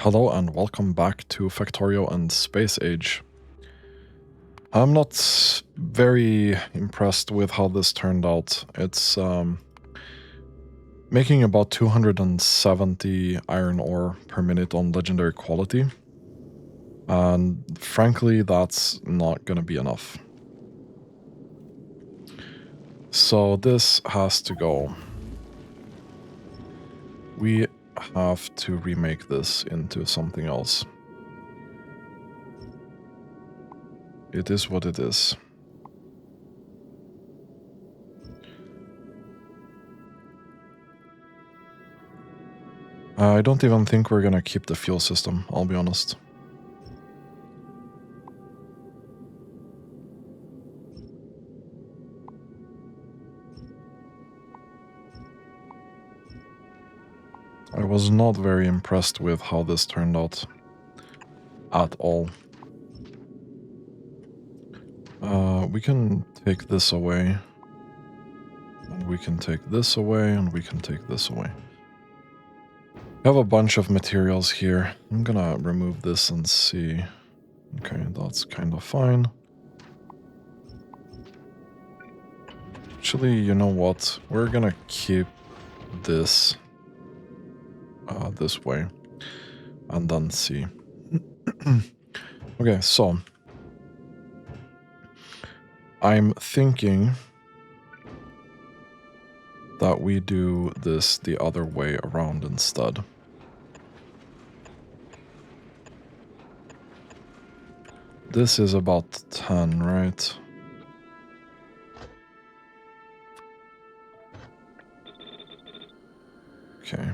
Hello and welcome back to Factorio and Space Age. I'm not very impressed with how this turned out. It's making about 270 iron ore per minute on legendary quality. And frankly, that's not gonna be enough. So this has to go. We have to remake this into something else. It is what it is. I don't even think we're gonna keep the fuel system, I'll be honest. I was not very impressed with how this turned out at all. We can take this away, and we can take this away, and we can take this away. I have a bunch of materials here. I'm gonna remove this and see. Okay, that's kind of fine. Actually, you know what? We're gonna keep this this way, and then see. Okay, so I'm thinking that we do this the other way around instead. This is about 10, right? Okay.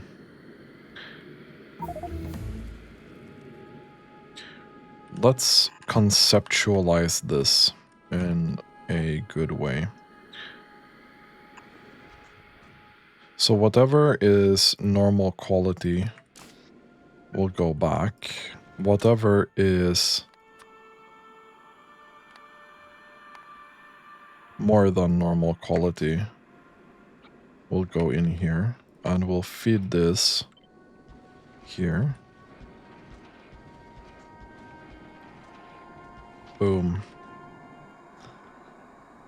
Let's conceptualize this in a good way. So whatever is normal quality will go back. Whatever is more than normal quality will go in here, and we'll feed this here. Boom.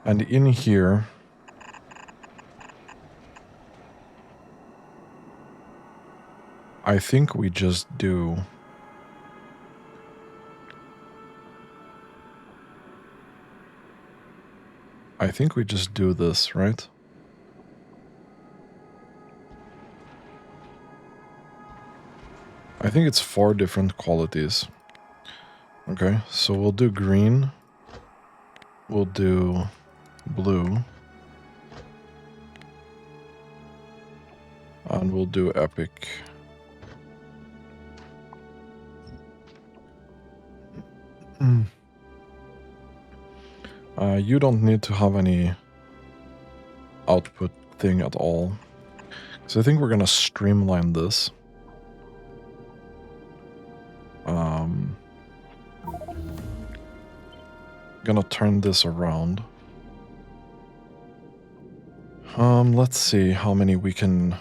And in here, I think we just do this, right? I think it's 4 different qualities. Okay, so we'll do green, we'll do blue, and we'll do epic. You don't need to have any output thing at all. So I think we're gonna streamline this. Gonna turn this around. Let's see how many we can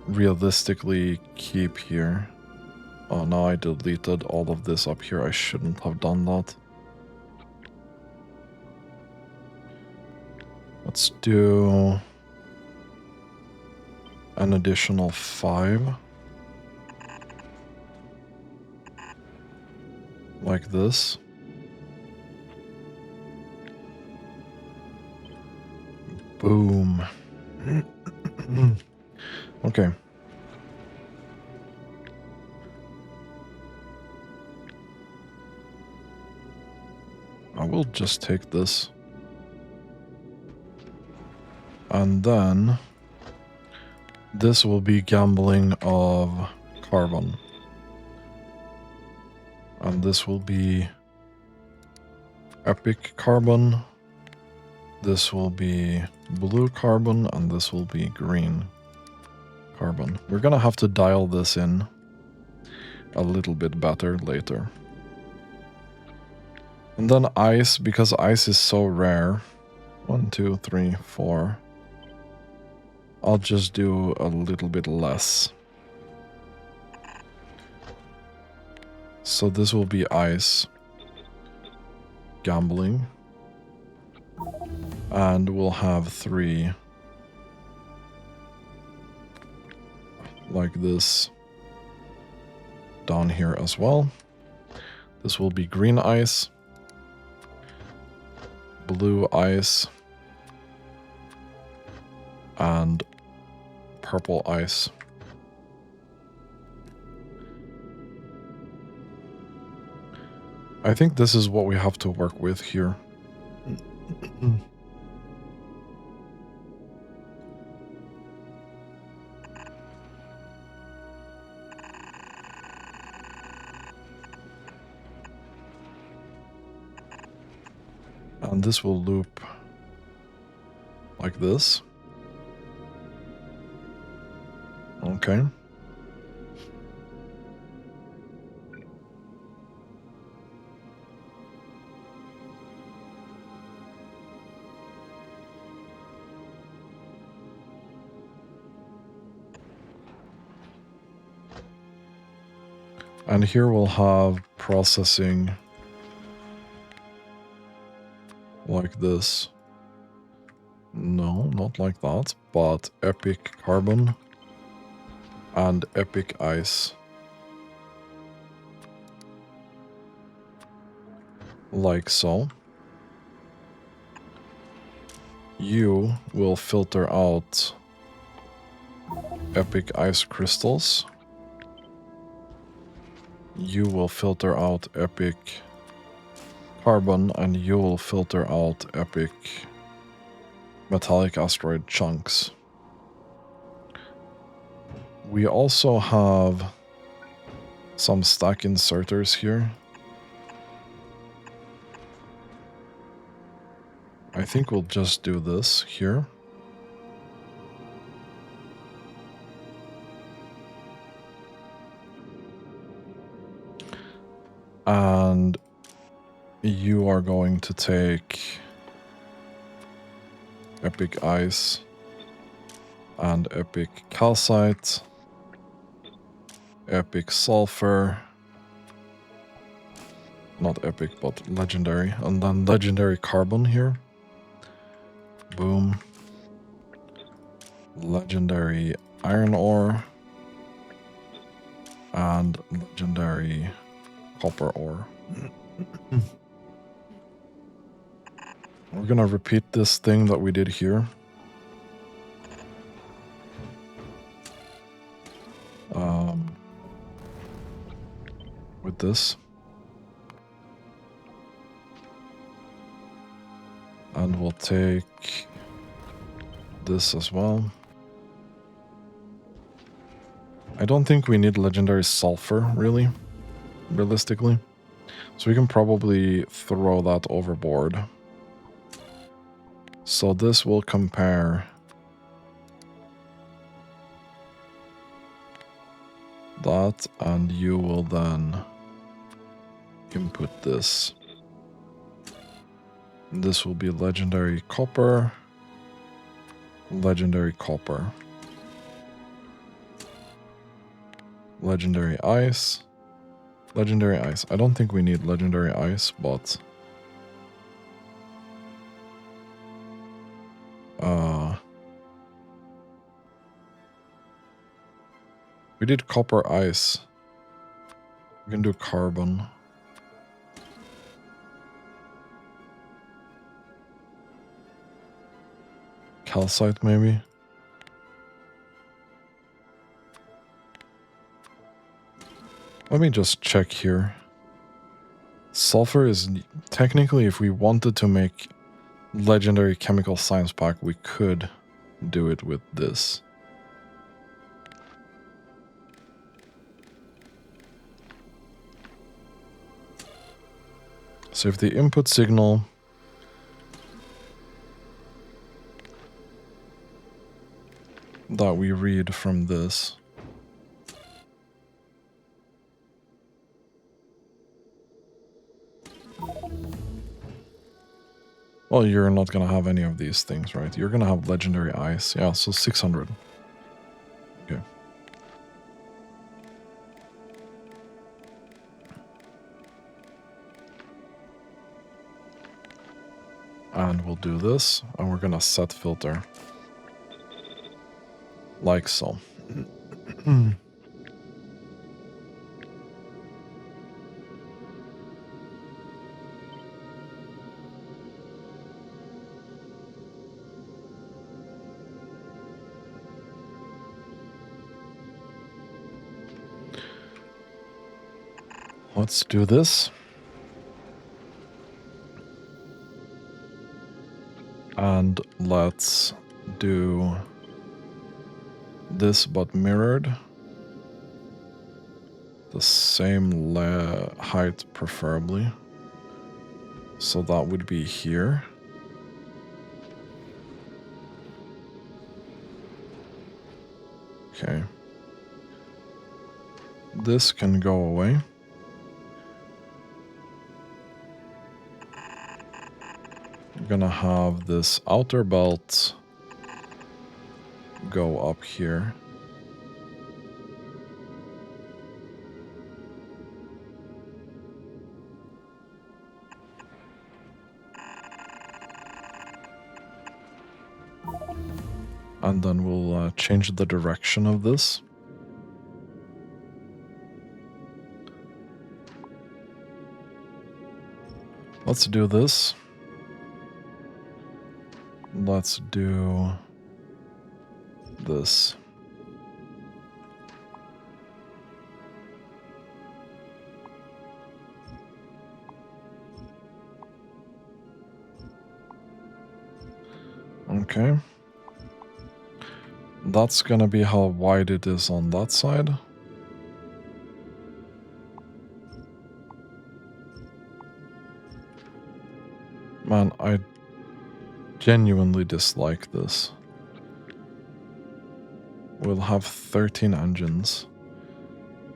realistically keep here. Oh, now I deleted all of this up here. I shouldn't have done that. Let's do an additional 5. Like this. Boom. Okay. I will just take this. And then this will be gambling of carbon. And this will be epic carbon. This will be blue carbon, and this will be green carbon. We're gonna have to dial this in a little bit better later. And then ice, because ice is so rare. 1, 2, 3, 4. I'll just do a little bit less. So this will be ice. Gambling. And we'll have 3 like this down here as well. This will be green ice, blue ice, and purple ice. I think this is what we have to work with here. And this will loop like this. Okay. And here we'll have processing like this. No, not like that, but epic carbon and epic ice. Like so. You will filter out epic ice crystals. You will filter out epic carbon, and you will filter out epic metallic asteroid chunks. We also have some stack inserters here. I think we'll just do this here. And you are going to take epic ice and epic calcite, epic sulfur, not epic but legendary, and then legendary carbon here. Boom. Legendary iron ore and legendary copper ore. We're gonna repeat this thing that we did here. With this. And we'll take this as well. I don't think we need legendary sulfur, really, realistically. So we can probably throw that overboard. So this will compare that, and you will then input this. This will be legendary copper, legendary copper, legendary ice, legendary ice. I don't think we need legendary ice, but we did copper ice. We can do carbon. Calcite, maybe. Let me just check here. Sulfur is technically, if we wanted to make legendary chemical science pack, we could do it with this. So if the input signal that we read from this well, you're not gonna have any of these things, right? You're gonna have legendary ice. Yeah, so 600. Okay. And we'll do this, and we're gonna set filter. Like so. Let's do this. And let's do this but mirrored. The same height preferably. So that would be here. Okay. This can go away. We're gonna have this outer belt go up here. And then we'll change the direction of this. Let's do this. Let's do this. Okay. That's gonna be how wide it is on that side. Man, I genuinely dislike this. We'll have 13 engines,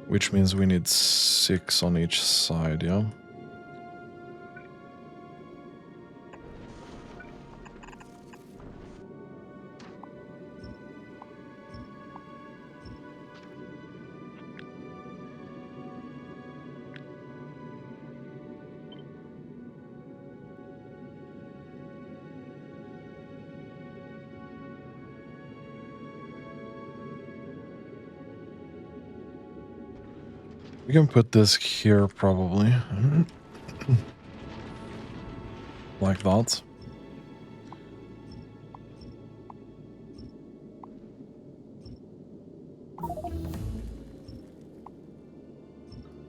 which means we need 6 on each side, yeah? We can put this here probably. Like that.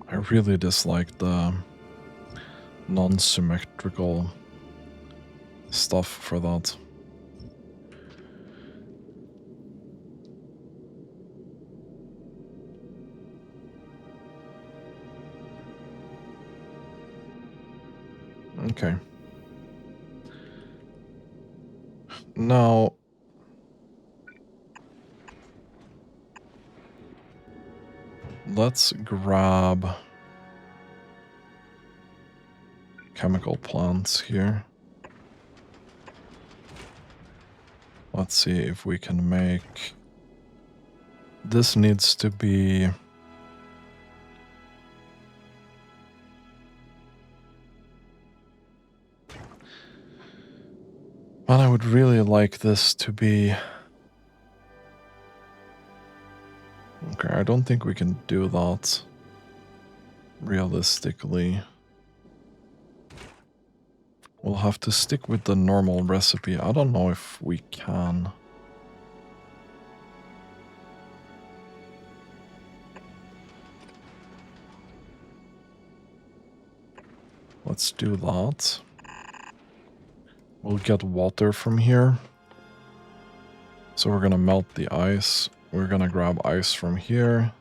I really dislike the non-symmetrical stuff for that. Okay. Now, let's grab chemical plants here. Let's see if we can make... This needs to be... And I would really like this to be... Okay, I don't think we can do that realistically. We'll have to stick with the normal recipe. I don't know if we can. Let's do that. We'll get water from here. So we're gonna melt the ice. We're gonna grab ice from here.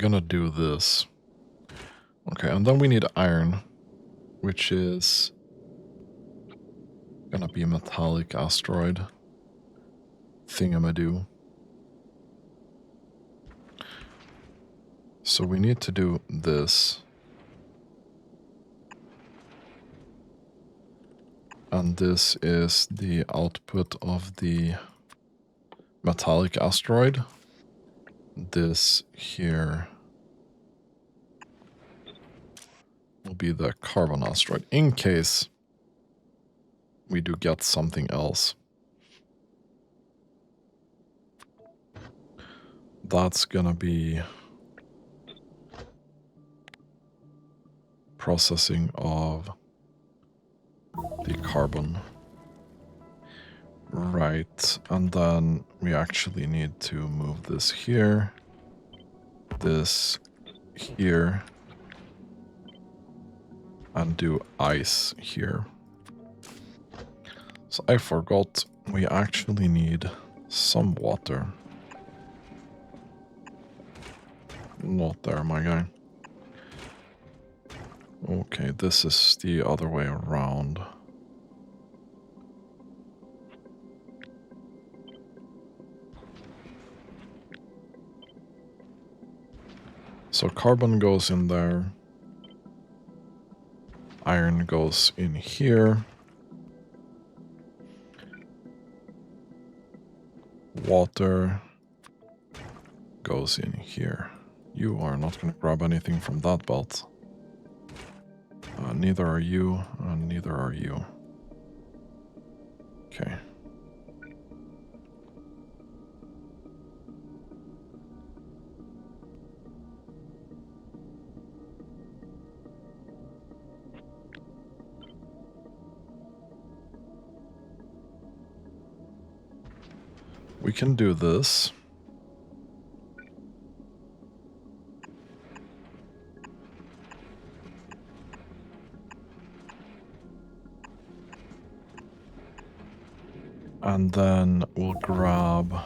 gonna do this. Okay, and then we need iron, which is gonna be a metallic asteroid thingamadoo. So we need to do this. And this is the output of the metallic asteroid. This here will be the carbon asteroid, in case we do get something else. That's gonna be processing of the carbon. Right, and then we actually need to move this here, this here, and do ice here. So I forgot we actually need some water. Not there, my guy. Okay, this is the other way around. So carbon goes in there. Iron goes in here. Water goes in here. You are not going to grab anything from that belt. Neither are you, and neither are you. Okay. We can do this. And then we'll grab a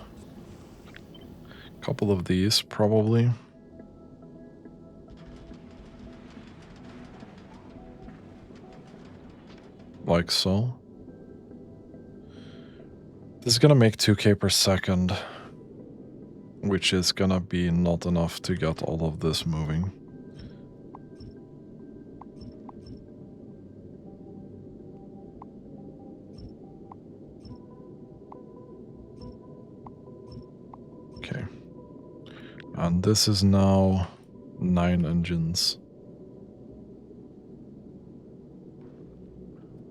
couple of these, probably. Like so. This is gonna make 2k per second, which is gonna be not enough to get all of this moving. Okay. And this is now 9 engines.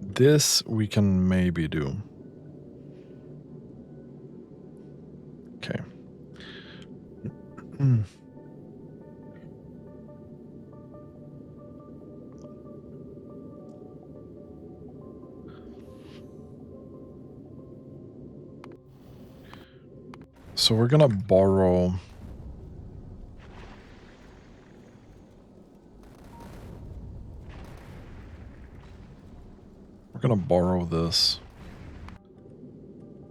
This we can maybe do. Okay. So we're gonna borrow this.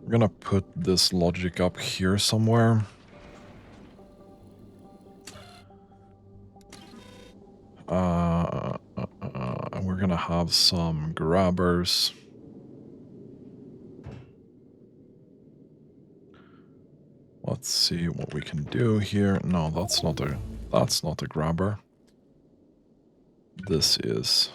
We're gonna put this logic up here somewhere. And we're gonna have some grabbers. Let's see what we can do here. No, that's not a grabber. This is.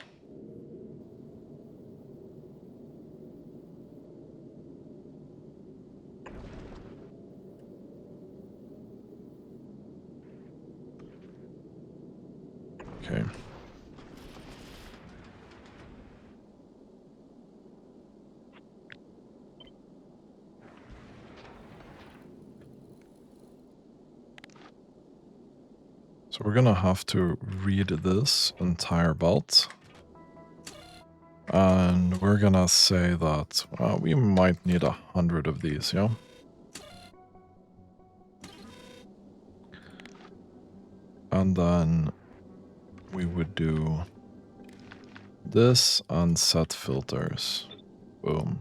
Okay. So we're gonna have to read this entire belt. And we're gonna say that we might need 100 of these, yeah? And then we would do this and set filters. Boom.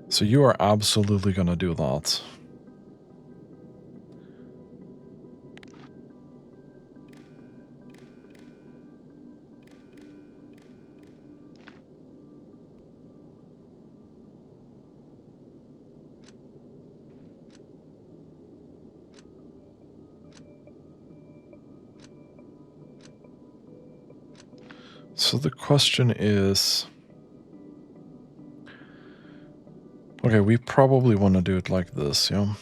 So you are absolutely gonna do that. so the question is... Okay, we probably want to do it like this, yeah?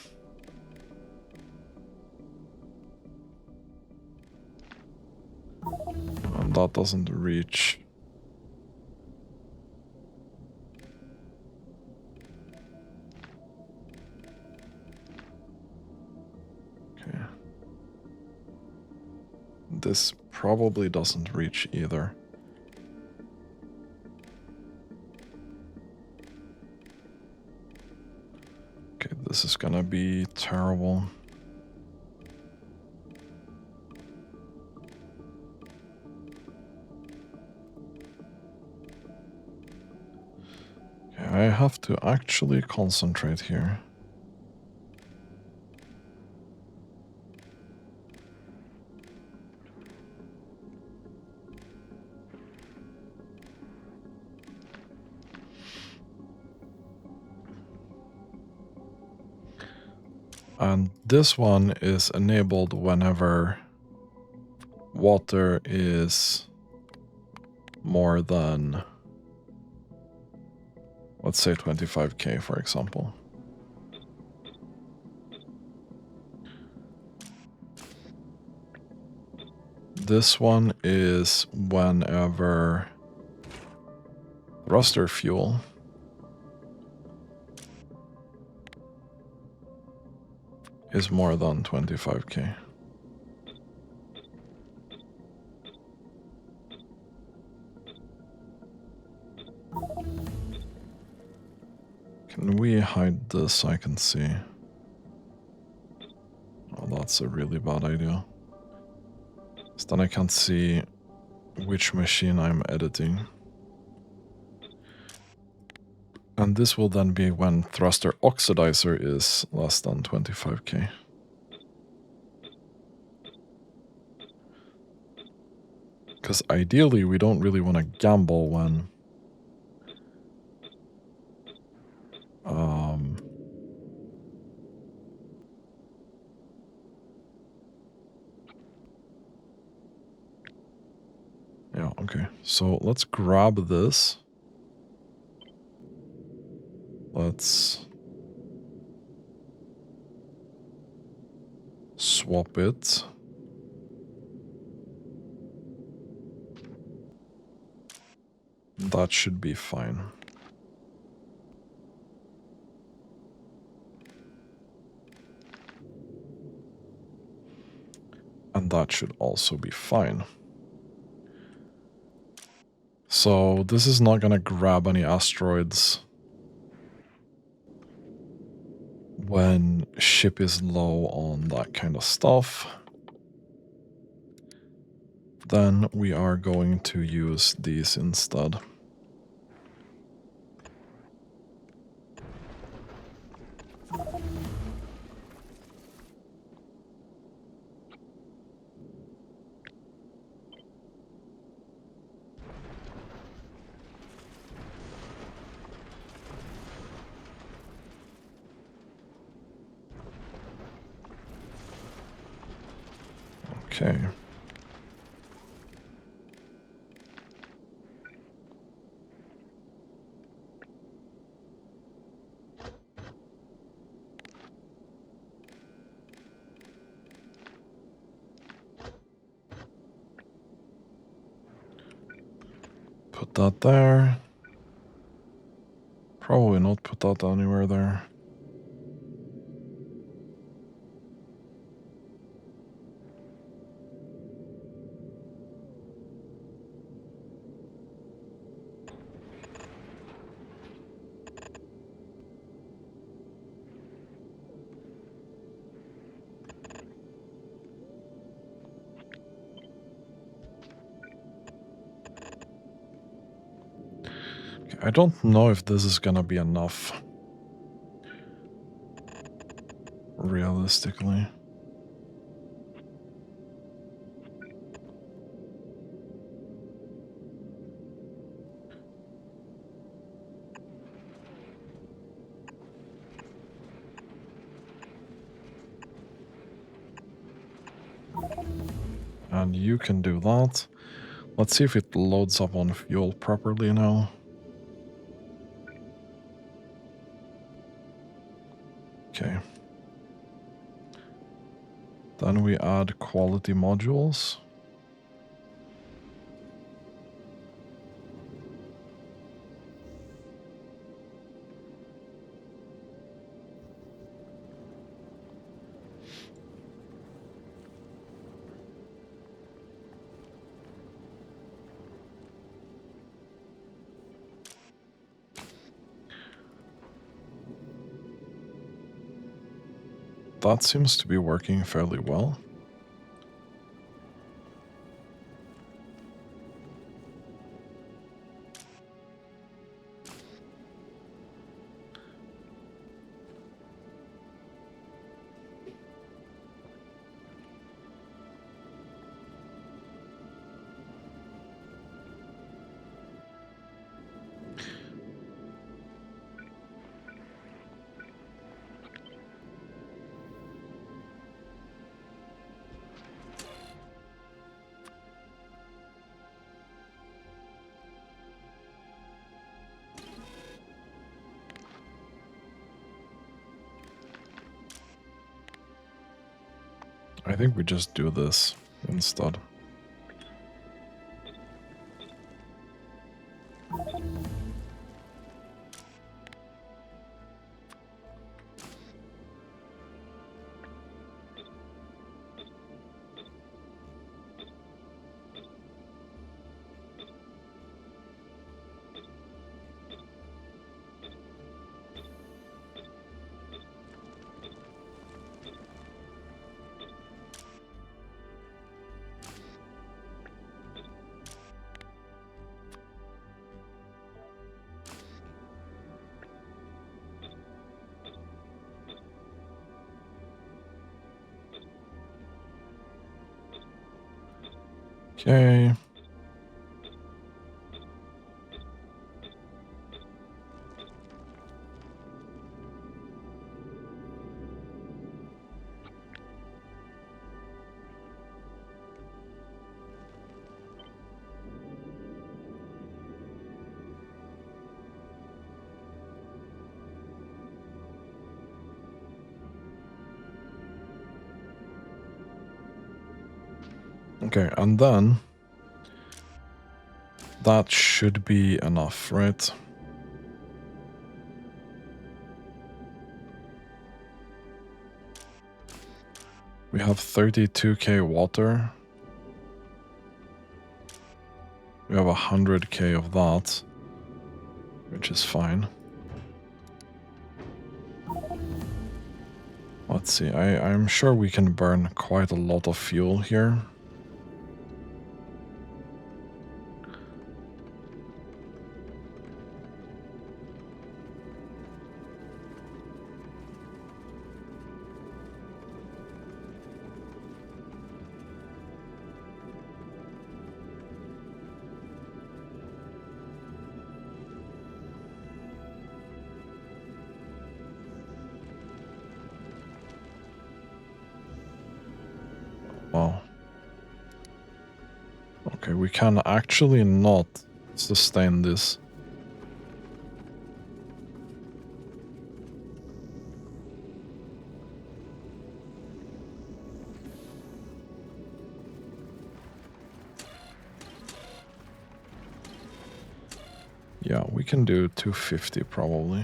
And that doesn't reach. Okay. This probably doesn't reach either. Okay, this is gonna be terrible. Okay, I have to actually concentrate here. And this one is enabled whenever water is more than, let's say 25k, for example. This one is whenever thruster fuel is more than 25k. Can we hide this so I can see? Oh, that's a really bad idea. So then I can't see which machine I'm editing. And this will then be when thruster oxidizer is less than 25k. Because ideally we don't really want to gamble when yeah, okay. So let's grab this. Let's swap it. That should be fine. And that should also be fine. So this is not gonna grab any asteroids when ship is low on that kind of stuff. Then we are going to use these instead. Okay. Put that there. Probably not put that anywhere there. I don't know if this is gonna be enough. Realistically. And you can do that. Let's see if it loads up on fuel properly now. Okay. Then we add quality modules. That seems to be working fairly well. I think we just do this instead. Okay. Okay, and then that should be enough, right? We have 32k water. We have 100k of that, which is fine. Let's see, I'm sure we can burn quite a lot of fuel here. Wow. Okay, we can actually not sustain this. Yeah, we can do 250 probably.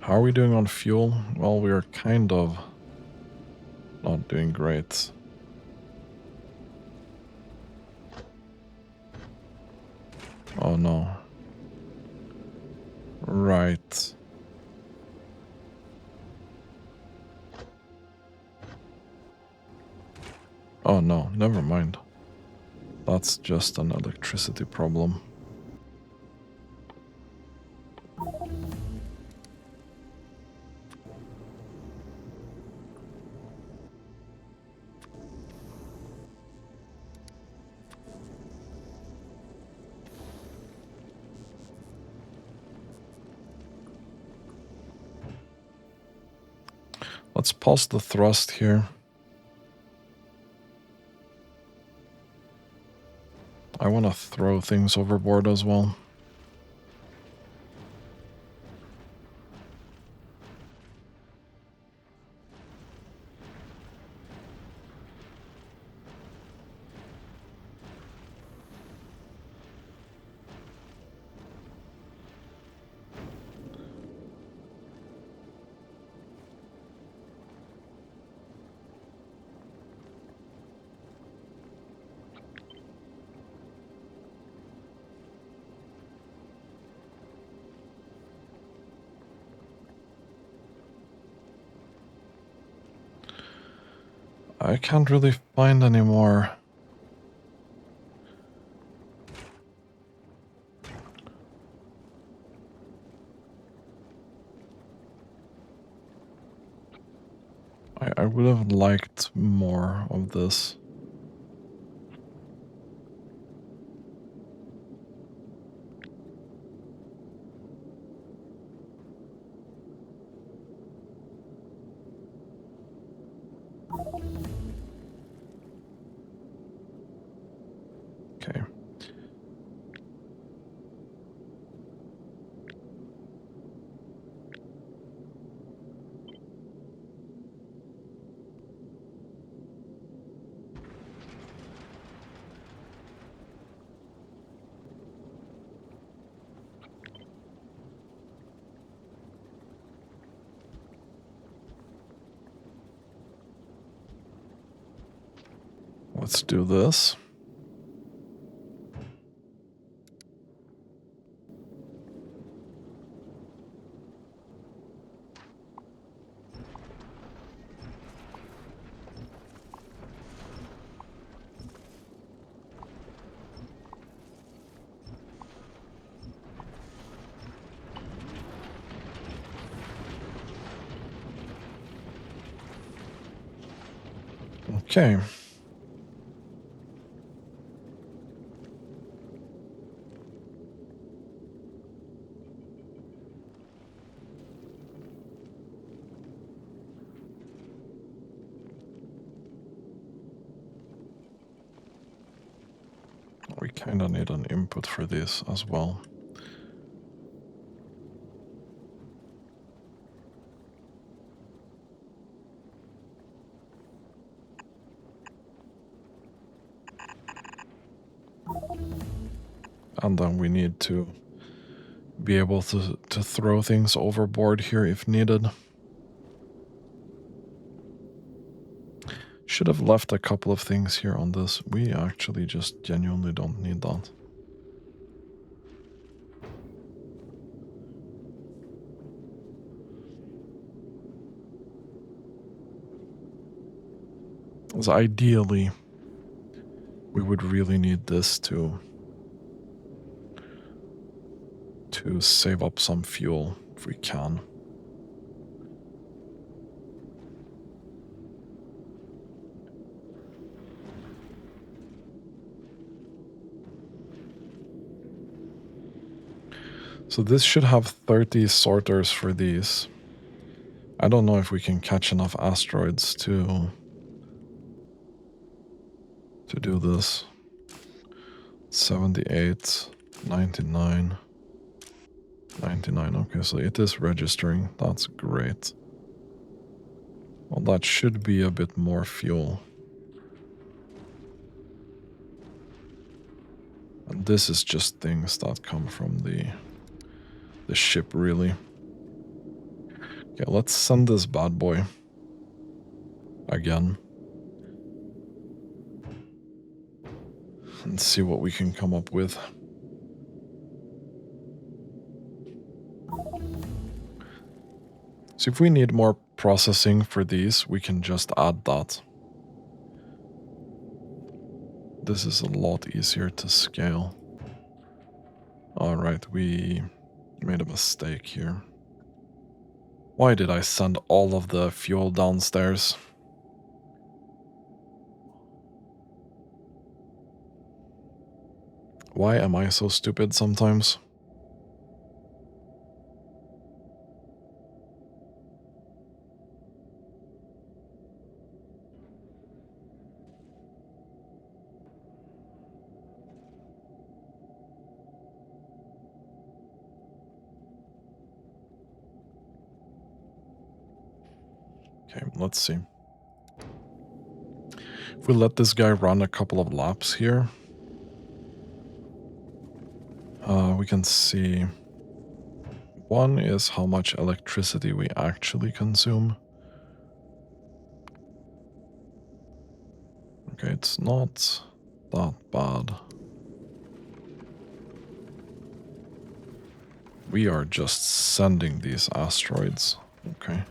How are we doing on fuel? Well, we are kind of not doing great. Oh no. Right. Oh no, never mind. That's just an electricity problem. Let's pause the thrust here. I want to throw things overboard as well. I can't really find any more. I would have liked more of this. Okay. Let's do this. Okay. We kind of need an input for this as well. And then we need to be able to throw things overboard here if needed. Should have left a couple of things here on this. We actually just genuinely don't need that. So ideally, we would really need this to save up some fuel if we can. So this should have 30 sorters for these. I don't know if we can catch enough asteroids to do this. 78, 99, 99. Okay, so it is registering. That's great. Well, that should be a bit more fuel. And this is just things that come from the ship, really. Okay, let's send this bad boy again. And see what we can come up with. So if we need more processing for these, we can just add that. This is a lot easier to scale. Alright, we made a mistake here. Why did I send all of the fuel downstairs? Why am I so stupid sometimes? Okay, let's see. If we let this guy run a couple of laps here, we can see one is how much electricity we actually consume. Okay, it's not that bad. We are just sending these asteroids. Okay.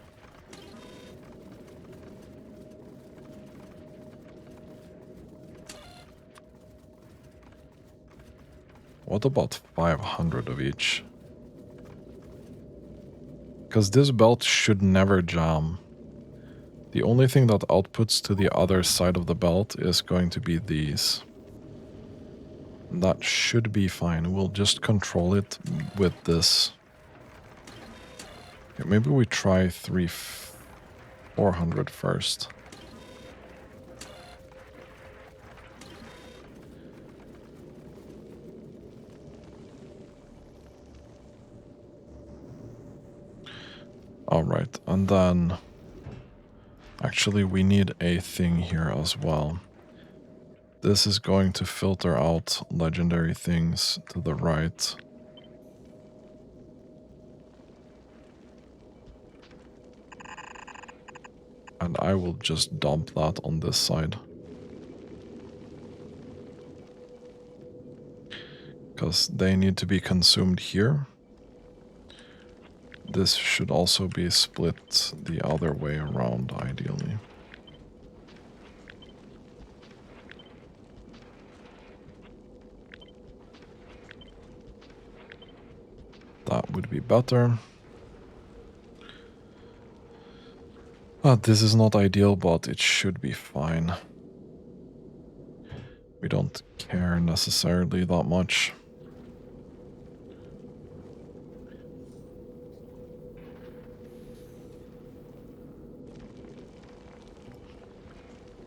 What about 500 of each? Because this belt should never jam. The only thing that outputs to the other side of the belt is going to be these. That should be fine. We'll just control it with this. Okay, maybe we try 400 first. Alright, and then actually we need a thing here as well. This is going to filter out legendary things to the right. And I will just dump that on this side. Because they need to be consumed here. This should also be split the other way around, ideally. That would be better. This is not ideal, but it should be fine. We don't care necessarily that much.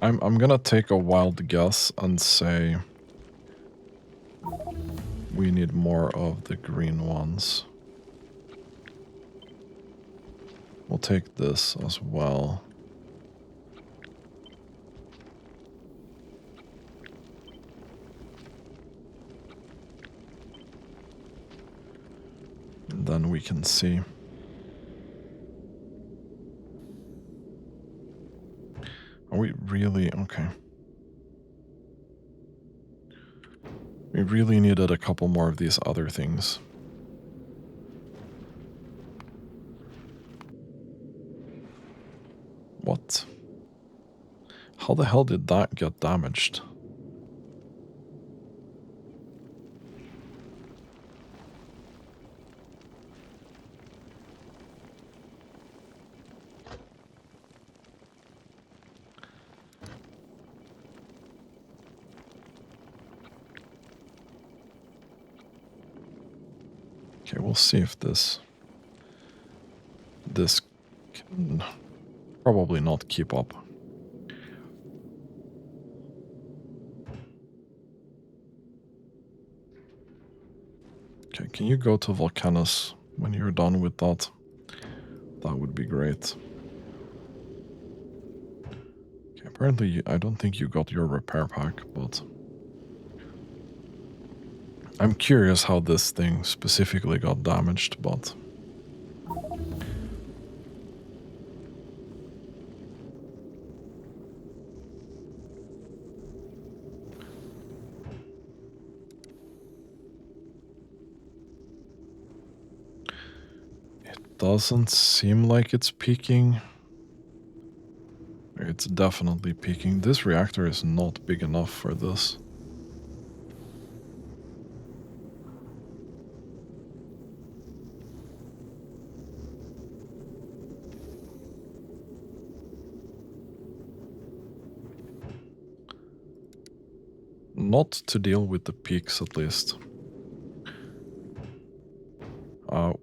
I'm gonna take a wild guess and say we need more of the green ones. We'll take this as well. And then we can see. Are we really? Okay. We really needed a couple more of these other things. What? How the hell did that get damaged? Okay, we'll see if this can probably not keep up. Okay, can you go to Volcanus when you're done with that? That would be great. Okay, apparently I don't think you got your repair pack, but I'm curious how this thing specifically got damaged, but it doesn't seem like it's peaking. It's definitely peaking. This reactor is not big enough for this. Not to deal with the peaks, at least.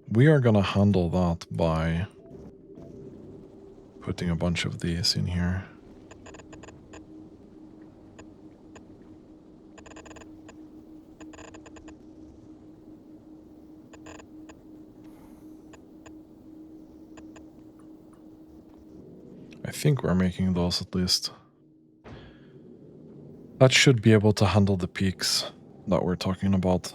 We are gonna handle that by putting a bunch of these in here. I think we're making those at least. That should be able to handle the peaks that we're talking about.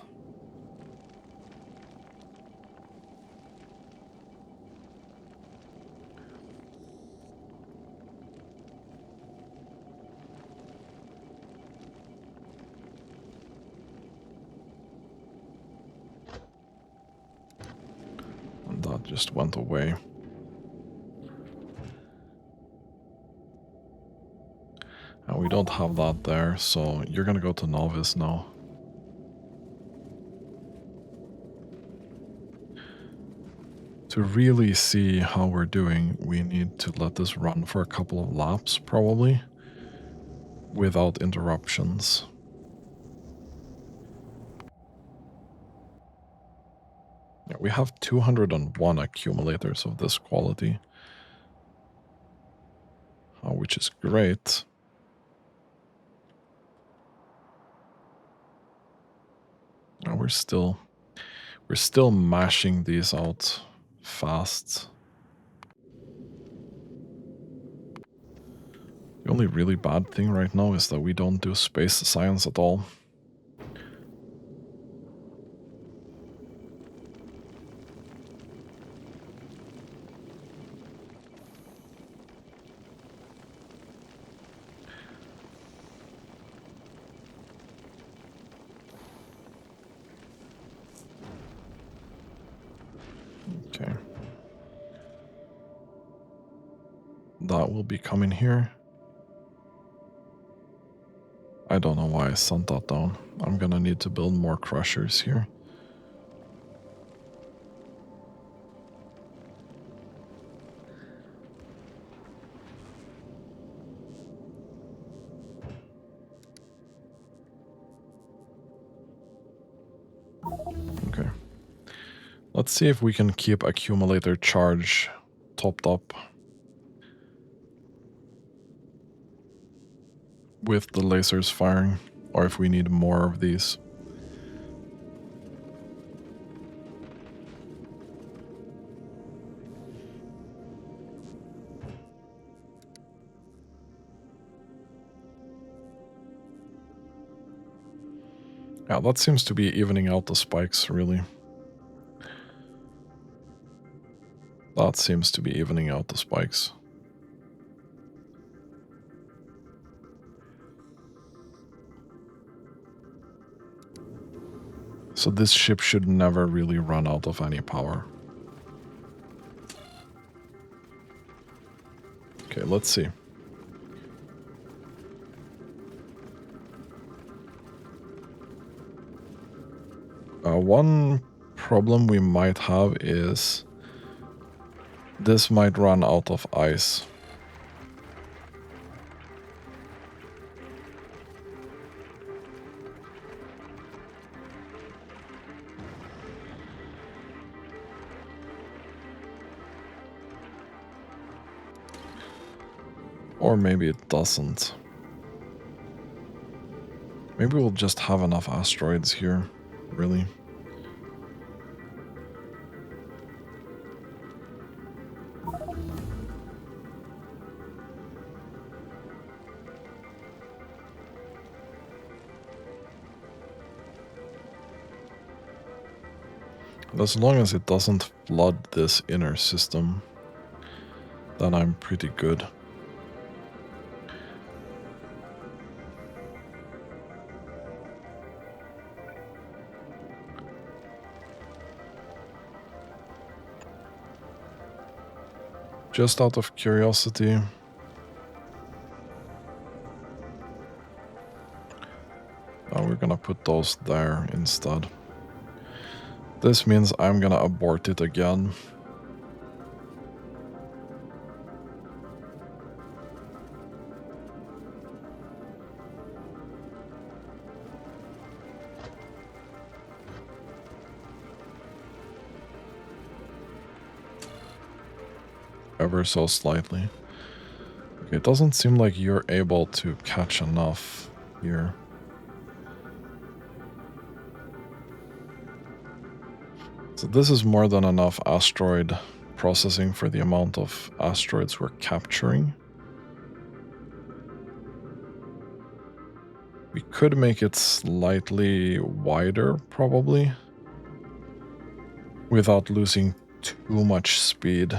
And that just went away. And we don't have that there, so you're gonna go to novice now. To really see how we're doing, we need to let this run for a couple of laps, probably, without interruptions. Yeah, we have 201 accumulators of this quality, which is great. And we're still mashing these out fast. The only really bad thing right now is that we don't do space science at all. Okay. That will be coming here. I don't know why I sent that down. I'm gonna need to build more crushers here. Okay. Let's see if we can keep accumulator charge topped up with the lasers firing, or if we need more of these. Yeah, that seems to be evening out the spikes, really. That seems to be evening out the spikes. So this ship should never really run out of any power. Okay, let's see. One problem we might have is this might run out of ice. Or maybe it doesn't. Maybe we'll just have enough asteroids here, really. As long as it doesn't flood this inner system, then I'm pretty good. Just out of curiosity, we're gonna put those there instead. This means I'm gonna abort it again. Ever so slightly. Okay, it doesn't seem like you're able to catch enough here. So this is more than enough asteroid processing for the amount of asteroids we're capturing. could make it slightly wider, probably, without losing too much speed.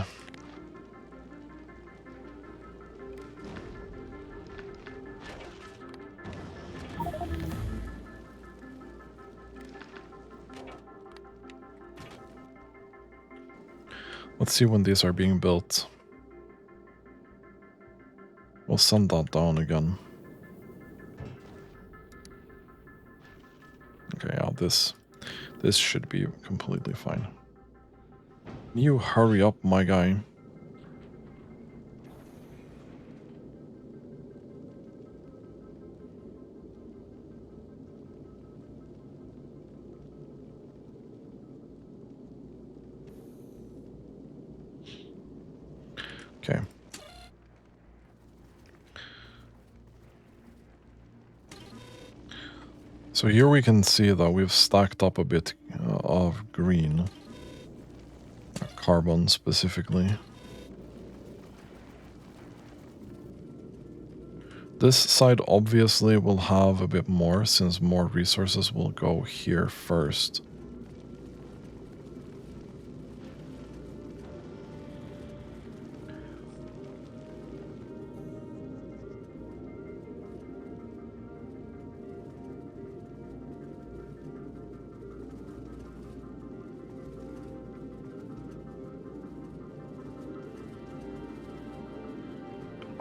Let's see when these are being built. We'll send that down again. Okay, yeah, this should be completely fine. You hurry up, my guy. Okay. So here we can see that we've stacked up a bit of green. Carbon specifically. This side obviously will have a bit more, since more resources will go here first.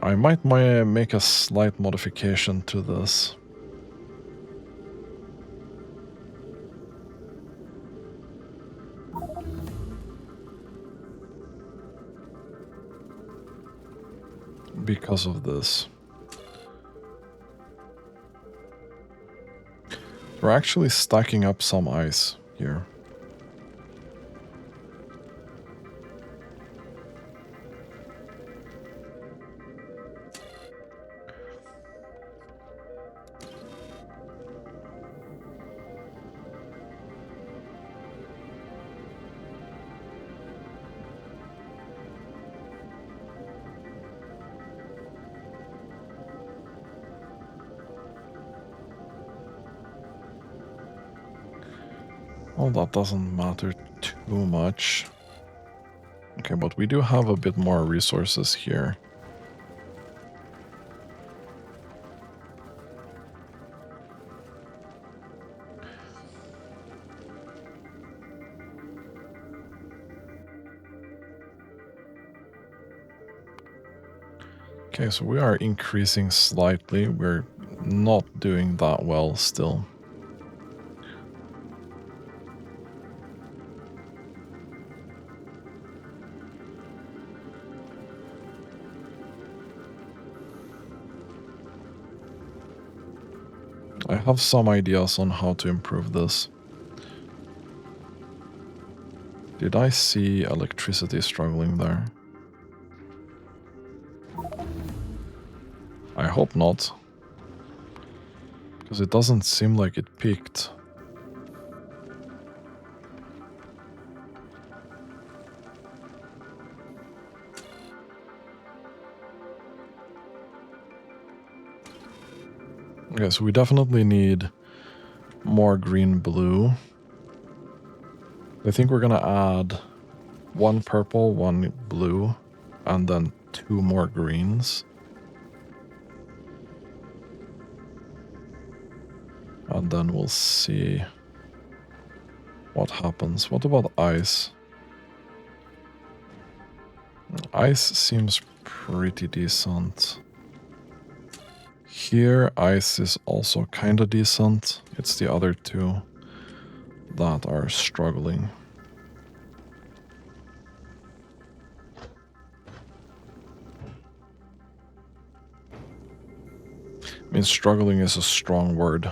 I might make a slight modification to this. Because of this. We're actually stacking up some ice here. Well, that doesn't matter too much. Okay, but we do have a bit more resources here. Okay, so we are increasing slightly. We're not doing that well still. I have some ideas on how to improve this. Did I see electricity struggling there? I hope not. Because it doesn't seem like it peaked. Okay, so we definitely need more green-blue. I think we're gonna add one purple, one blue, and then 2 more greens. And then we'll see what happens. What about ice? Ice seems pretty decent. Here, ice is also kind of decent. It's the other two that are struggling. I mean, struggling is a strong word.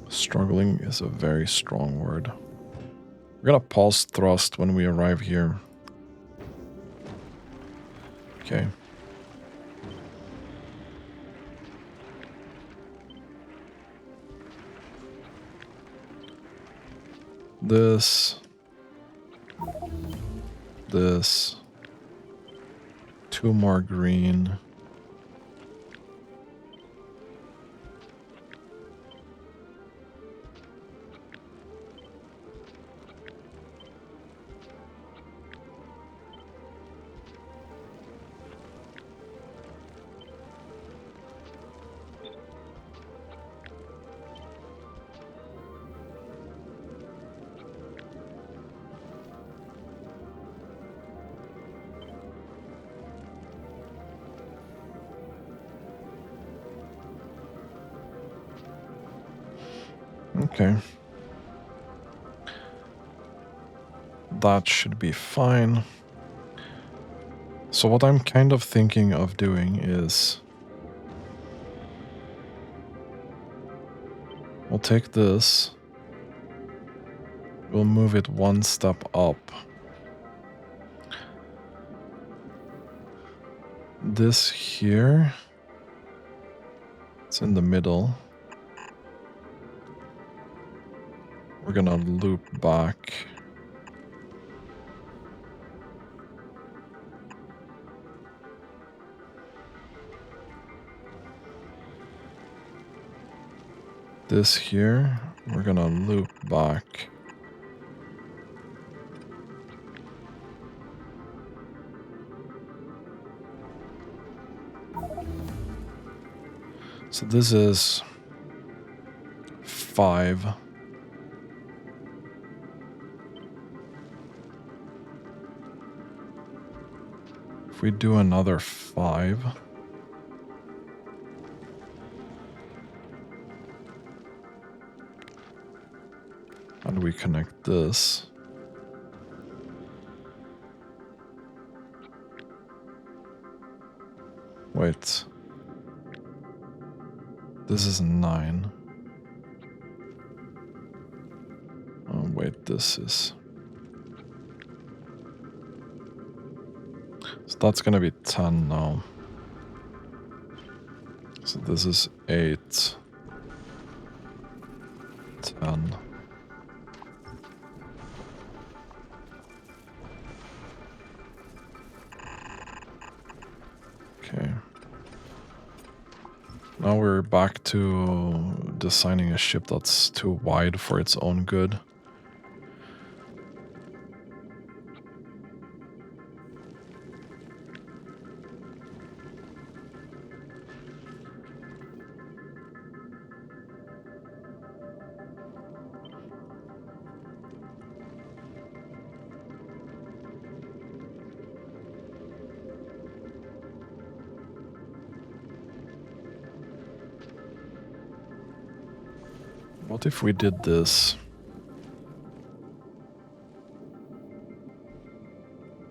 Struggling is a very strong word. We're gonna pause thrust when we arrive here. Okay. This. This. 2 more green. Okay. That should be fine. So what I'm kind of thinking of doing is we'll take this, we'll move it 1 step up. This here, it's in the middle. We're gonna loop back. This here, we're gonna loop back. So this is 5. If we do another 5. And we connect this. Wait. This is 9. Oh, wait, this is... So that's gonna be 10 now. So this is 8. 10. Okay. Now we're back to designing a ship that's too wide for its own good. What if we did this?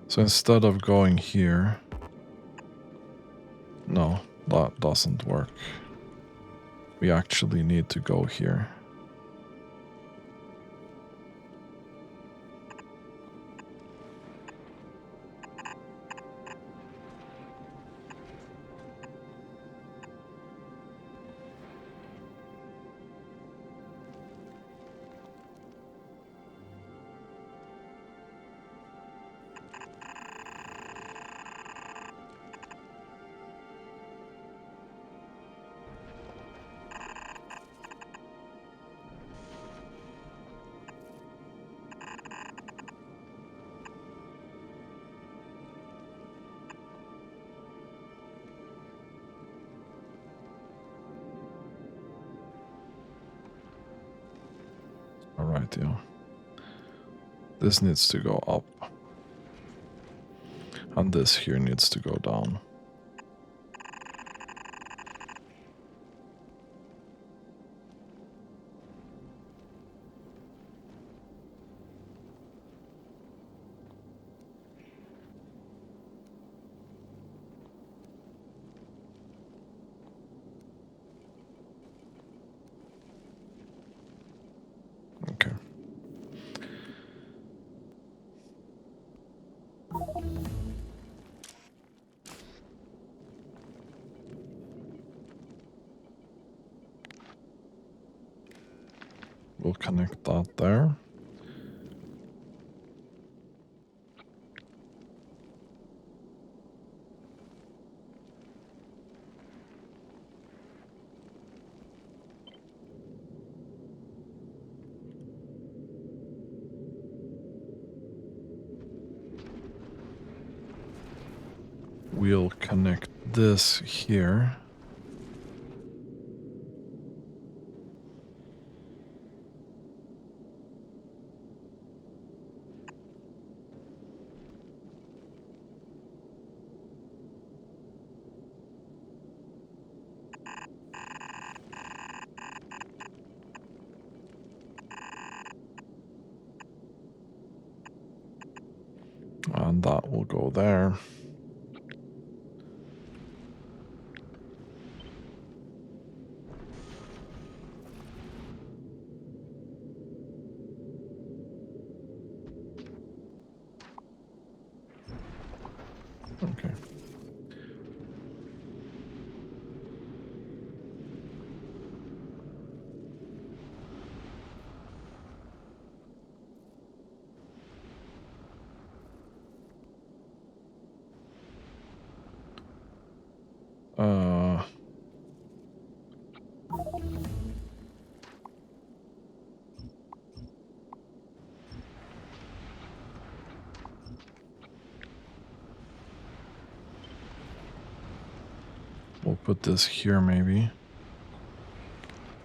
So instead of going here... No, that doesn't work. We actually need to go here. Alright, yeah. This needs to go up. And this here needs to go down. Okay. We'll connect that there. we'll connect this here. And that will go there. Okay. We'll put this here maybe.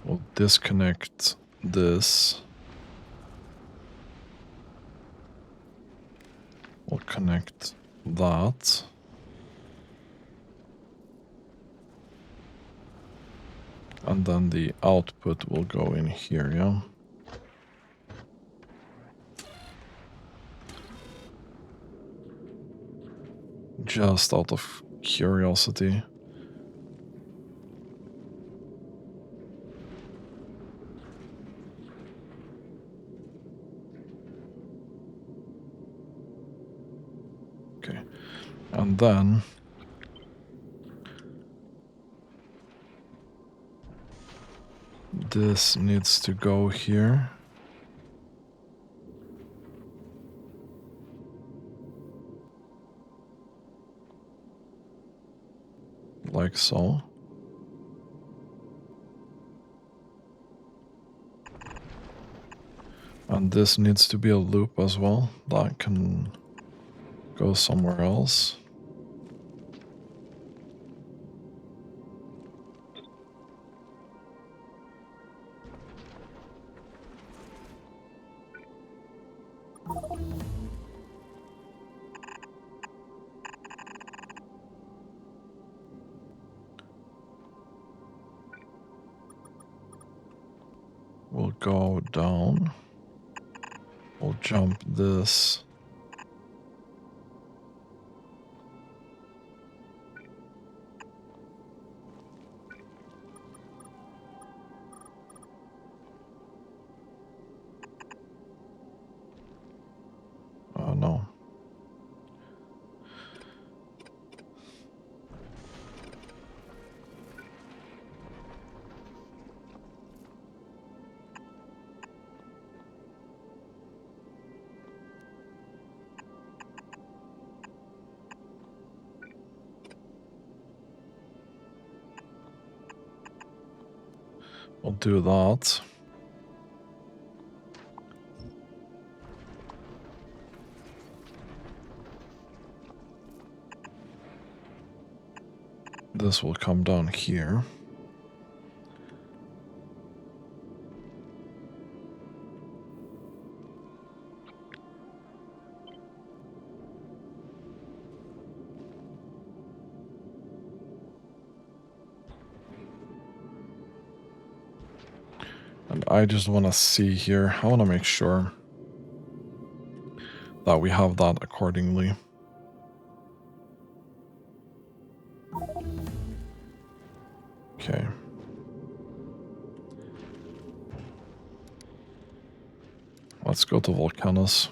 We'll disconnect this. We'll connect that. And then the output will go in here, yeah? Just out of curiosity. Okay. And then this needs to go here. Like so. And this needs to be a loop as well. That can go somewhere else. We'll go down. We'll jump this. No. We'll do that. This will come down here. And I just want to see here. I want to make sure that we have that accordingly. Okay. Let's go to Volcanus.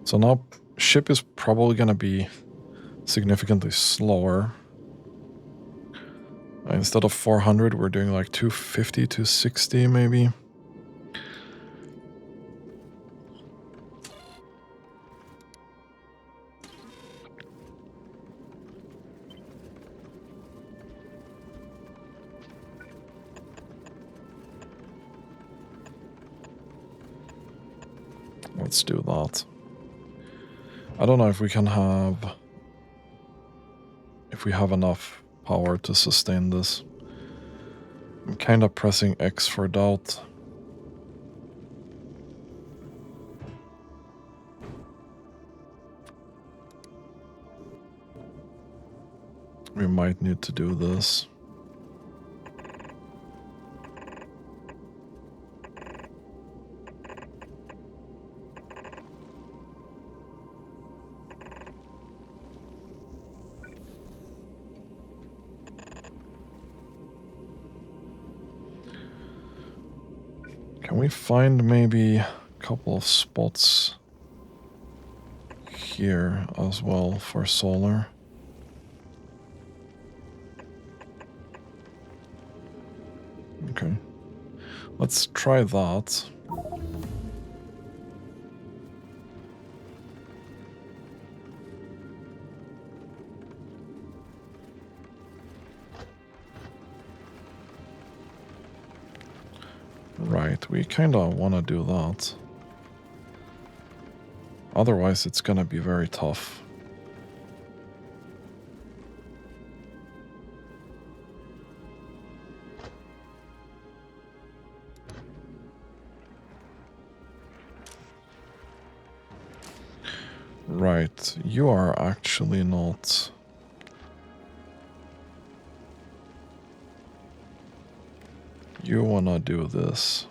So now ship is probably going to be significantly slower. Instead of 400, we're doing like 250, 260 maybe. Let's do that. I don't know if we can have if we have enough power to sustain this. I'm kind of pressing X for doubt. We might need to do this. Can we find maybe a couple of spots here as well for solar? Okay. Let's try that. Right, we kind of want to do that. Otherwise, it's going to be very tough. Right, you are actually not... You want to do this.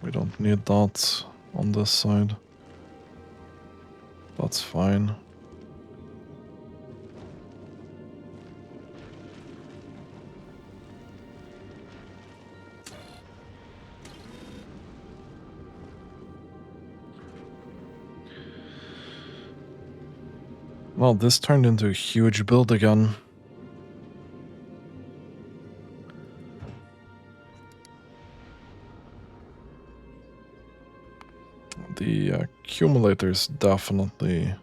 We don't need that on this side. That's fine. Well, this turned into a huge build again. The accumulators definitely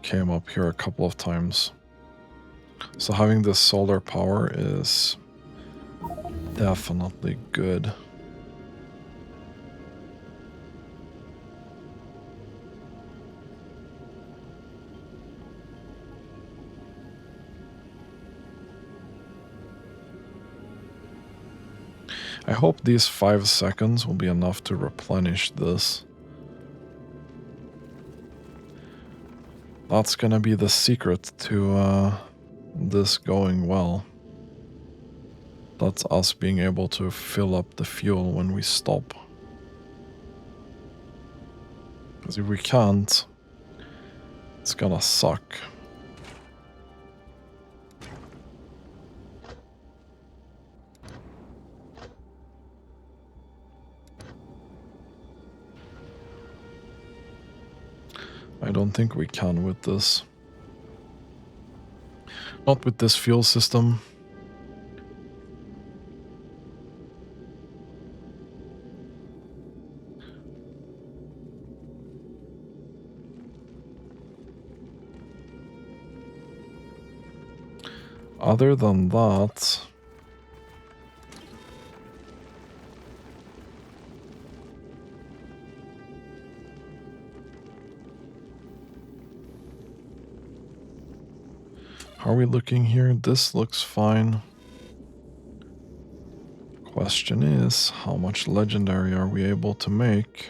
came up here a couple of times. So having this solar power is definitely good. I hope these 5 seconds will be enough to replenish this. That's gonna be the secret to this going well. That's us being able to fill up the fuel when we stop. Because if we can't, it's gonna suck. I don't think we can with this. Not with this fuel system. Other than that... How are we looking here? This looks fine. Question is, how much legendary are we able to make?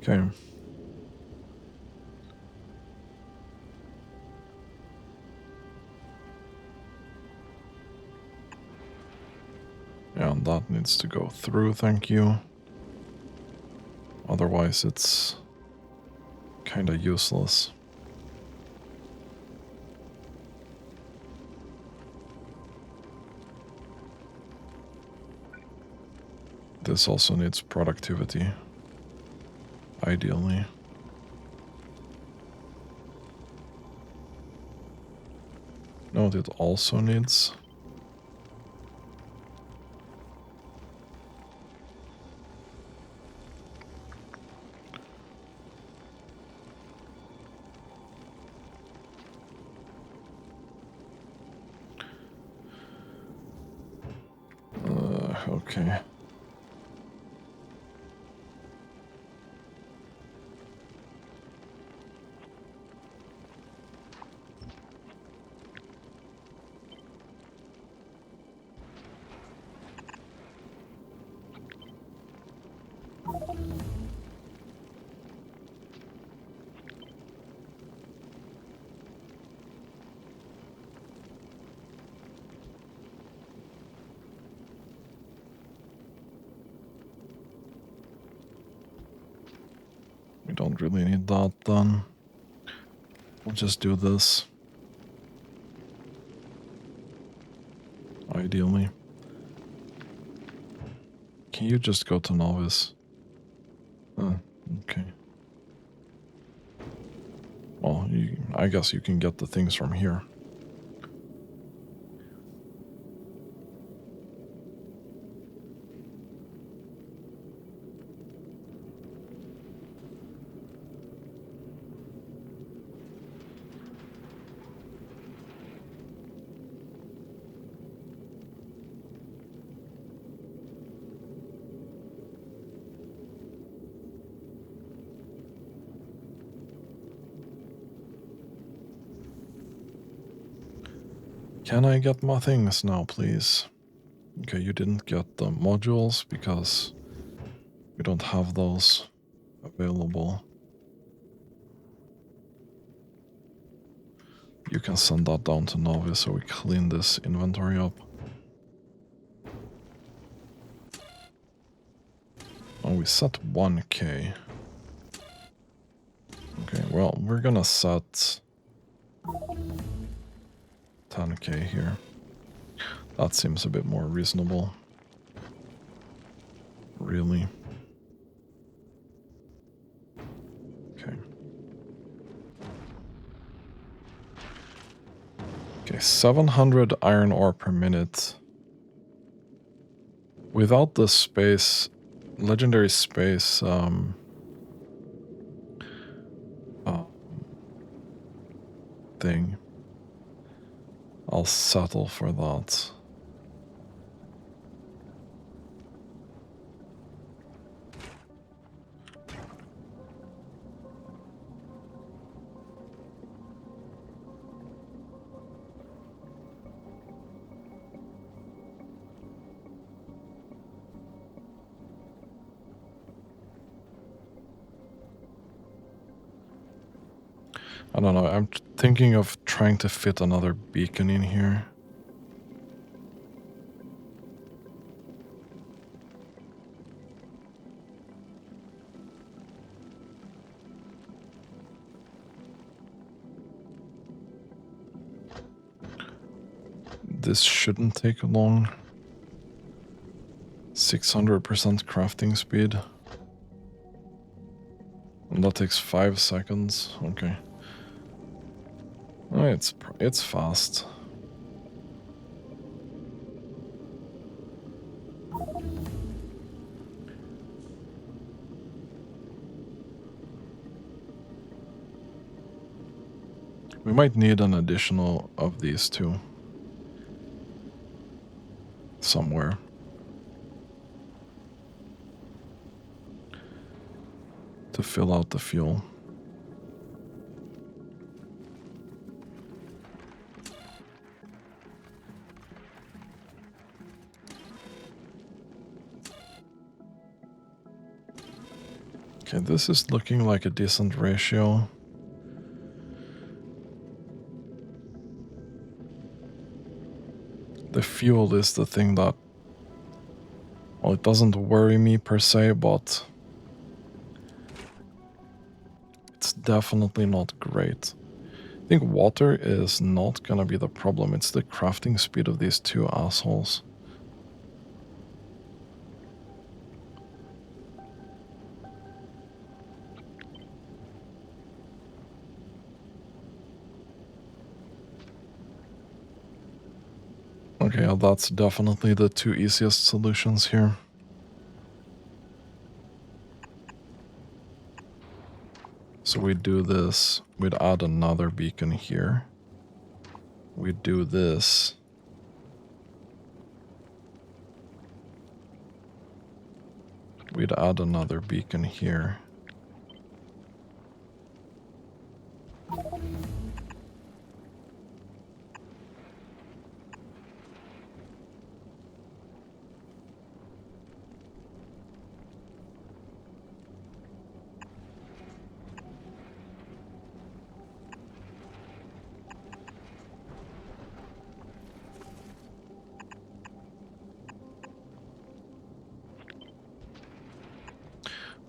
Okay. Yeah, and that needs to go through, thank you. Otherwise it's kinda useless. This also needs productivity. Ideally. No, it also needs... okay. We don't really need that then. We'll just do this. Ideally. Can you just go to novice? Okay. Well, I guess you can get the things from here. Can I get my things now, please? Okay, you didn't get the modules because we don't have those available. You can send that down to novice so we clean this inventory up. Oh, we set 1k. Okay, well, we're gonna set 10k here. That seems a bit more reasonable. Really. Okay. Okay, 700 iron ore per minute. Without the space, legendary space, thing, I'll settle for that. I don't know, I'm thinking of trying to fit another beacon in here. This shouldn't take long. 600% crafting speed. And that takes 5 seconds. Okay. Oh, it's fast. We might need an additional of these two. Somewhere. To fill out the fuel. Okay, this is looking like a decent ratio. The fuel is the thing that, well, it doesn't worry me per se, but it's definitely not great. I think water is not gonna be the problem, it's the crafting speed of these two assholes. Okay, well, that's definitely the two easiest solutions here. So we do this, we'd add another beacon here. We do this. We'd add another beacon here.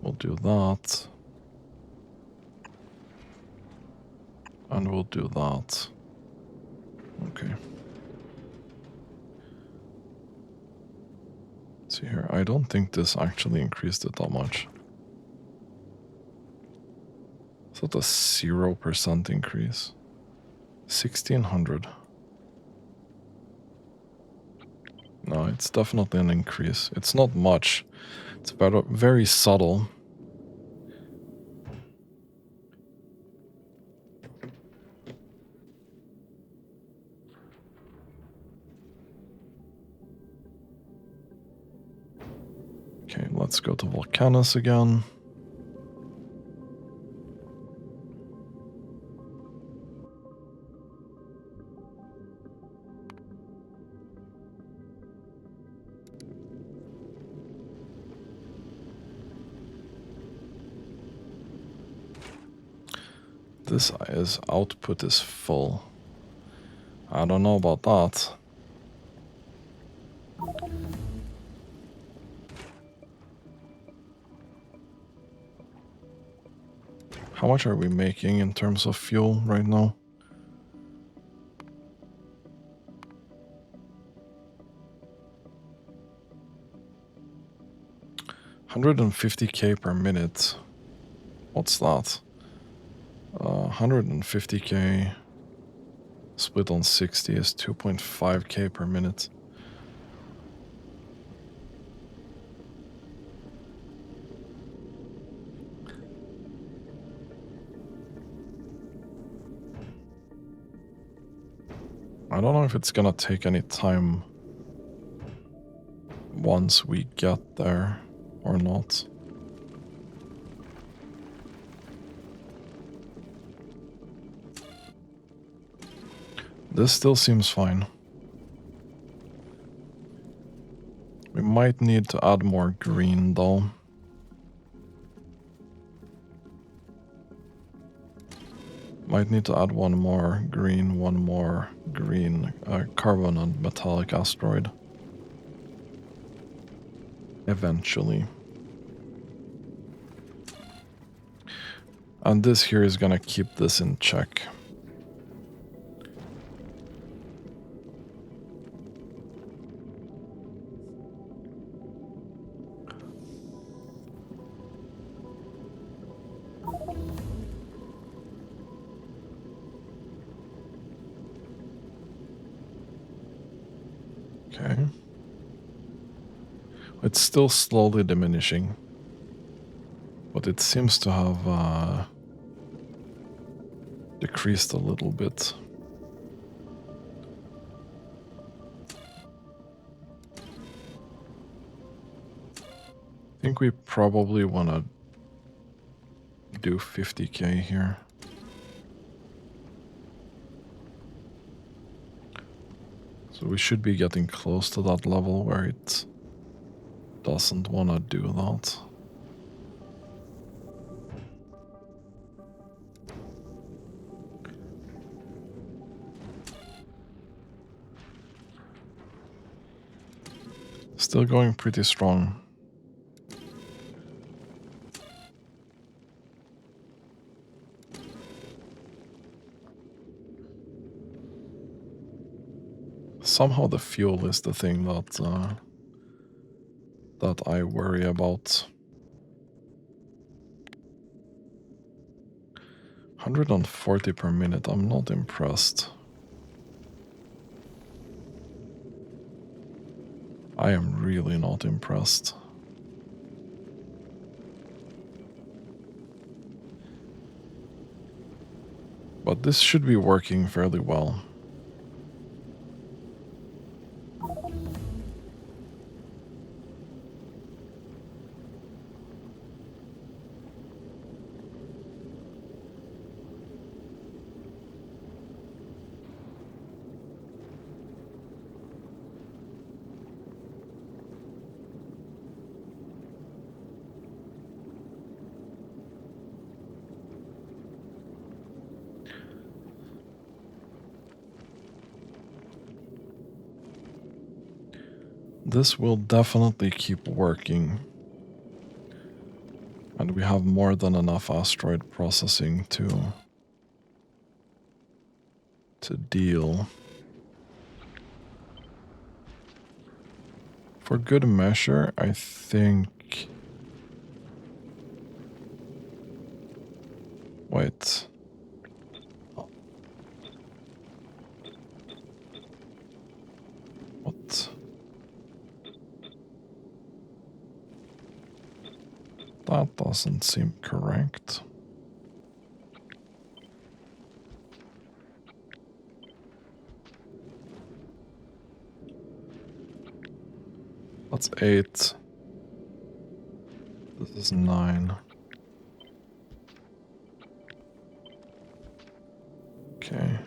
We'll do that. And we'll do that. Okay. Let's see here. I don't think this actually increased it that much. Is that a 0% increase? 1600. No, it's definitely an increase. It's not much. It's about very subtle. Okay, let's go to Volcanus again. This output is full. I don't know about that. How much are we making in terms of fuel right now? $150K per minute. What's that? 150K split on 60 is 2.5K per minute. I don't know if it's gonna take any time once we get there or not. This still seems fine. We might need to add more green though. Might need to add one more green carbon and metallic asteroid. Eventually. And this here is gonna keep this in check. Okay. It's still slowly diminishing, but it seems to have decreased a little bit. I think we probably want to do 50K here. So we should be getting close to that level where it doesn't want to do that. Still going pretty strong. Somehow the fuel is the thing that I worry about. 140 per minute, I'm not impressed. I am really not impressed. But this should be working fairly well. This will definitely keep working. And we have more than enough asteroid processing to deal. For good measure, I think... Wait. What? That doesn't seem correct. That's 8. This is 9. Okay.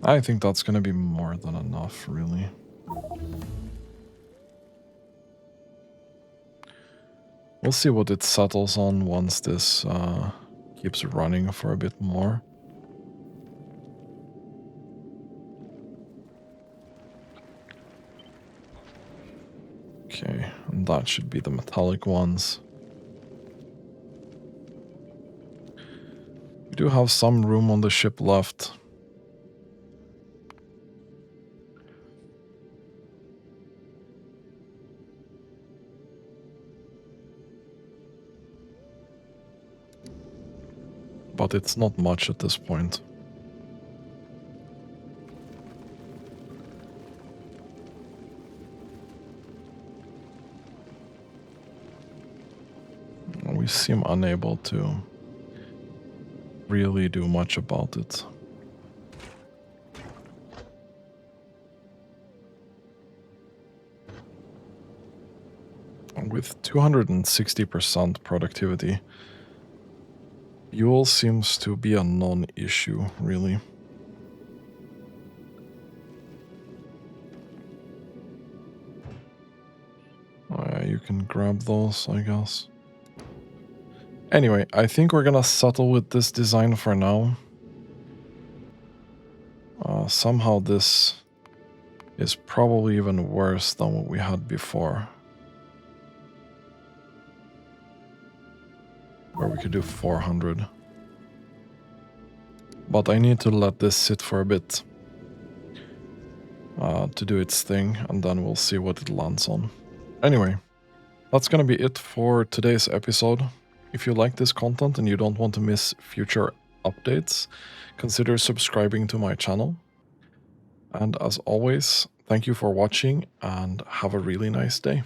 I think that's going to be more than enough, really. We'll see what it settles on once this keeps running for a bit more. Okay, and that should be the metallic ones. We do have some room on the ship left. But it's not much at this point. We seem unable to really do much about it. With 260% productivity, fuel seems to be a non-issue, really. Oh yeah, you can grab those, I guess. Anyway, I think we're gonna settle with this design for now. Somehow this is probably even worse than what we had before. Where we could do 400. But I need to let this sit for a bit to do its thing, and then we'll see what it lands on. Anyway, that's gonna be it for today's episode. If you like this content and you don't want to miss future updates, consider subscribing to my channel. And as always, thank you for watching and have a really nice day.